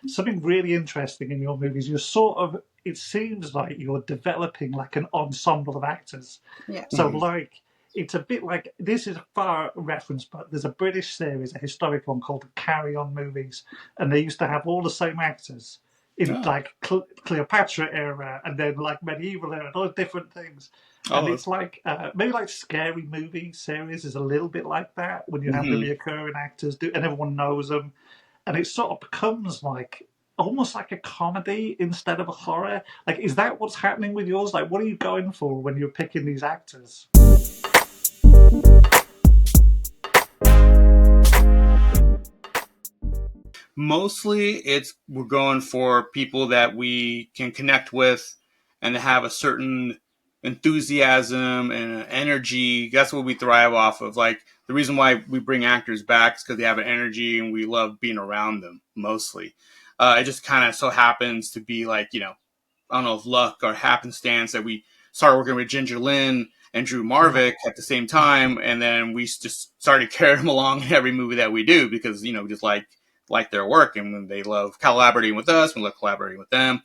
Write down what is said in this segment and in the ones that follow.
something really interesting in your movies. You're sort of, it seems like you're developing like an ensemble of actors. Yeah. So like, it's a bit like, this is a far reference, but there's a British series, a historic one called Carry On Movies, and they used to have all the same actors in like Cleopatra era and then like medieval era and all different things. And it's like maybe like Scary Movie series is a little bit like that when you have the reoccurring actors do and everyone knows them, and it sort of becomes like almost like a comedy instead of a horror. Like, is that what's happening with yours? Like, what are you going for when you're picking these actors? Mostly we're going for people that we can connect with and have a certain enthusiasm and energy. That's what we thrive off of. Like, the reason why we bring actors back is because they have an energy and we love being around them mostly. It just kind of so happens to be like, I don't know if luck or happenstance that we started working with Ginger Lynn and Drew Marvick at the same time, and then we just started carrying them along in every movie that we do because we just like their work, and when they love collaborating with us, we love collaborating with them.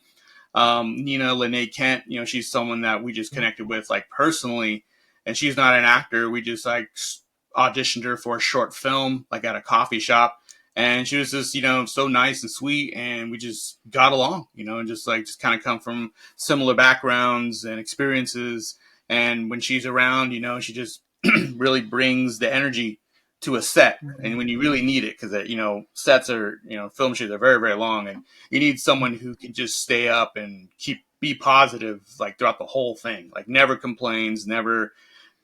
Lanee Kent, she's someone that we just connected with like personally, and she's not an actor. We just like auditioned her for a short film, like at a coffee shop. And she was just, so nice and sweet, and we just got along, and just kind of come from similar backgrounds and experiences. And when she's around, she just really brings the energy to a set, and when you really need it, because sets are, film shoots are very, very long, and you need someone who can just stay up and be positive like throughout the whole thing, like never complains, never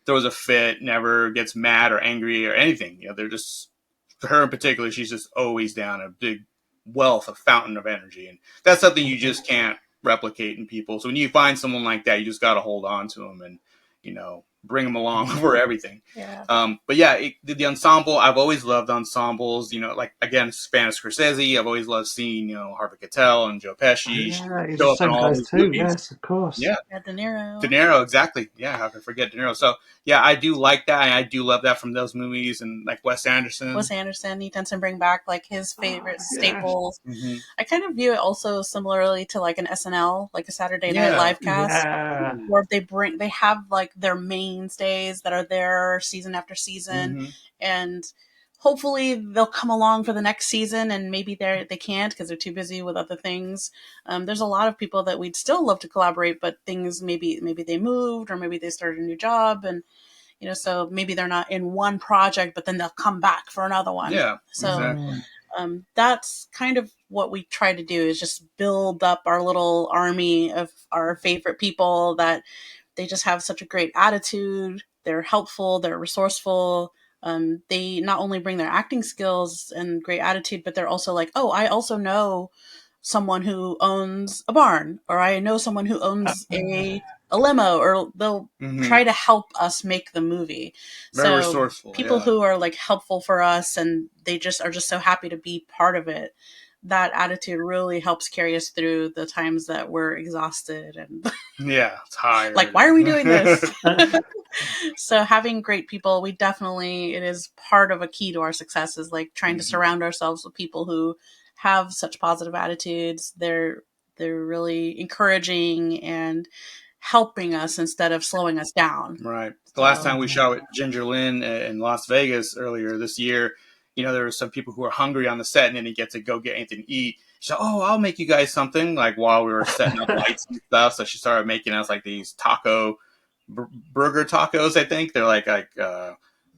throws a fit, never gets mad or angry or anything. They're just, for her in particular, she's just always down, a big wealth, a fountain of energy, and that's something you just can't replicate in people. So when you find someone like that, you just got to hold on to them and bring them along for everything. Yeah. But yeah, the ensemble, I've always loved ensembles. Like, again, Spanish Scorsese, I've always loved seeing Harvey Keitel and Joe Pesci Yeah, show the up in same all guys these too. movies. Yes, of course. Yeah. De Niro. De Niro, exactly. Yeah, how could I forget De Niro? So yeah, I do like that, and I do love that from those movies, and like Wes Anderson. He tends to bring back like his favorite staples. Mm-hmm. I kind of view it also similarly to like an SNL, like a Saturday Night Live cast, where they have like their mainstays that are there season after season, and hopefully they'll come along for the next season, and maybe they can't because they're too busy with other things. There's a lot of people that we'd still love to collaborate, but things maybe they moved or maybe they started a new job, and so maybe they're not in one project, but then they'll come back for another one. Yeah, so exactly. That's kind of what we try to do, is just build up our little army of our favorite people that they just have such a great attitude. They're helpful. They're resourceful. They not only bring their acting skills and great attitude, but they're also like, oh, I also know someone who owns a barn, or I know someone who owns a limo, or they'll try to help us make the movie. Very resourceful. People who are like helpful for us, and they just are just so happy to be part of it. That attitude really helps carry us through the times that we're exhausted and tired. Like, why are we doing this? So having great people, it is part of a key to our success, is like trying to surround ourselves with people who have such positive attitudes. They're really encouraging and helping us instead of slowing us down. Right. The last time we shot with Ginger Lynn in Las Vegas earlier this year, there were some people who were hungry on the set and didn't get to go get anything to eat. She said, "Oh, I'll make you guys something," like while we were setting up lights and stuff. So she started making us like these burger tacos, I think. They're like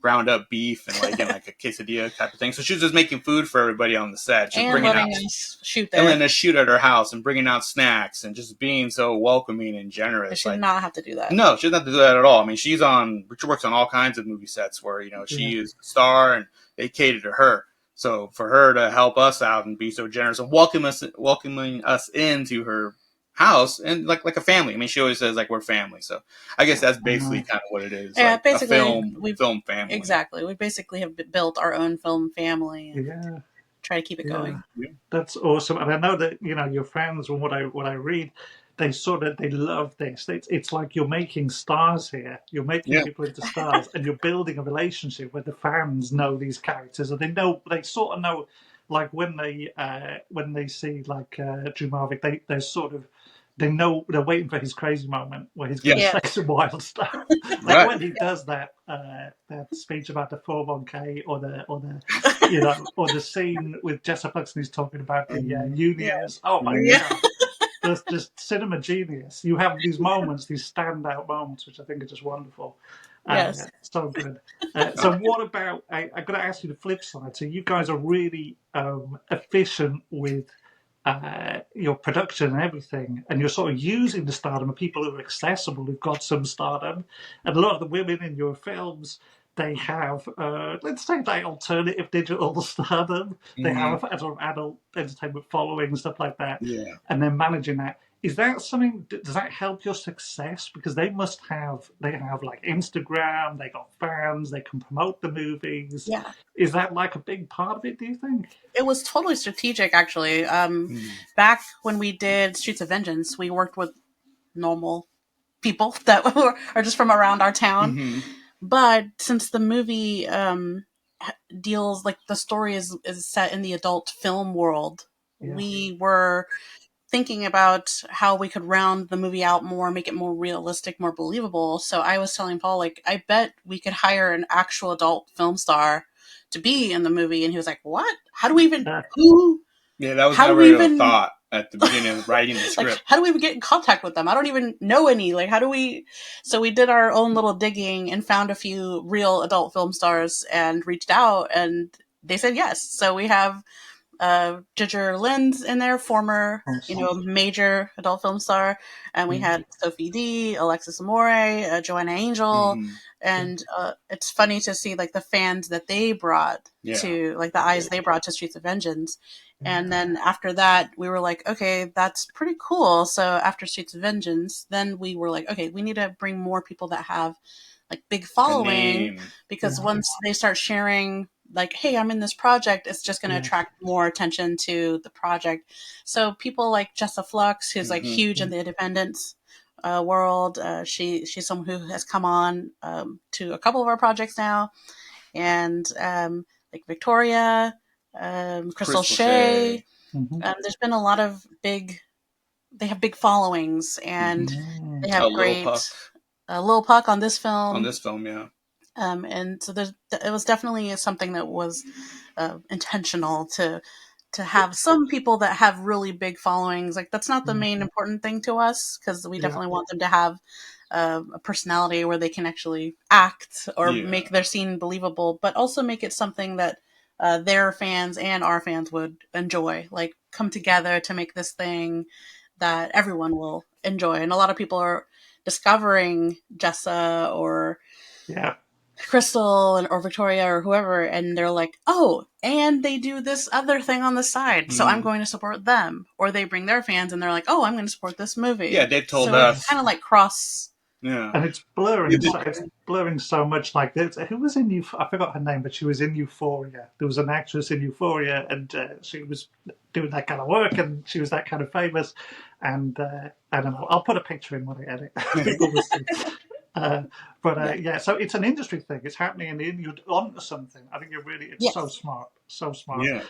ground up beef and like a quesadilla type of thing. So she was just making food for everybody on the set. She's and letting us shoot there. And letting us shoot at her house and bringing out snacks and just being so welcoming and generous. She did not have to do that. No, she doesn't have to do that at all. I mean, she works on all kinds of movie sets where, she is the star and they cater to her. So for her to help us out and be so generous and welcoming us into her house and like a family. I mean, she always says like we're family. So I guess that's basically kind of what it is. Yeah, like basically, a film family. Exactly. We basically have built our own film family. And try to keep it going. Yeah. That's awesome. And I know that your fans, and what I read, they love this. It's like you're making stars here. You're making people into stars, and you're building a relationship where the fans know these characters, and they sort of know like when they see like Drew Marvick, they're sort of they know they're waiting for his crazy moment where he's going to say some wild stuff. Like when he does that speech about the 401k or the or the scene with Jessa Flux and he's talking about the unions. Oh my god. That's just cinema genius. You have these moments, these standout moments, which I think are just wonderful. Yes. So good. So what about, I'm going to ask you the flip side. So you guys are really efficient with your production and everything, and you're sort of using the stardom of people who are accessible, who've got some stardom. And a lot of the women in your films, they have, let's say, like alternative digital stardom. They have a sort of adult entertainment following, stuff like that. Yeah. And they're managing that. Is that something, does that help your success? Because they have like Instagram, they got fans, they can promote the movies. Yeah. Is that like a big part of it, do you think? It was totally strategic, actually. Back when we did Streets of Vengeance, we worked with normal people that are just from around our town. But since the movie deals, like the story is set in the adult film world, we were thinking about how we could round the movie out more, make it more realistic, more believable. So I was telling Paul, like, I bet we could hire an actual adult film star to be in the movie. And he was like, what? How do we even, who? Yeah, that was never even a thought at the beginning of writing the script. Like, how do we even get in contact with them? I don't even know any. Like, how do we? So we did our own little digging and found a few real adult film stars and reached out and they said yes. So we have Ginger Lynn's in there, former, major adult film star, and we had Sophie D, Alexis Amore, Joanna Angel, and it's funny to see like the fans that they brought to, like the eyes they brought to Streets of Vengeance. And then after that, we were like, okay, that's pretty cool. So after Streets of Vengeance, then we were like, okay, we need to bring more people that have like big following, because once they start sharing like, hey, I'm in this project, it's just going to attract more attention to the project. So people like Jessa Flux, who's like huge in the independence world, she's someone who has come on to a couple of our projects now, and like Victoria, Krystal Shay. There's been a lot of they have big followings, and they have great Lil Puck on this film. On this film, yeah. And so it was definitely something that was intentional to have some people that have really big followings. Like that's not the main important thing to us, because we definitely want them to have a personality where they can actually act or make their scene believable, but also make it something that their fans and our fans would enjoy. Like come together to make this thing that everyone will enjoy. And a lot of people are discovering Jessa or Krystal or Victoria or whoever, and they're like, oh, and they do this other thing on the side, so I'm going to support them. Or they bring their fans and they're like, oh, I'm going to support this movie. Yeah, they've told us. It's kind of like cross. Yeah. And it's blurring. It's blurring so much. Like this. Who was in I forgot her name, but she was in Euphoria. There was an actress in Euphoria, and she was doing that kind of work, and she was that kind of famous. And I don't know. I'll put a picture in when I edit. People will see. So it's an industry thing. It's happening, and you're onto something. I think you're really, it's so smart, so smart. Yeah.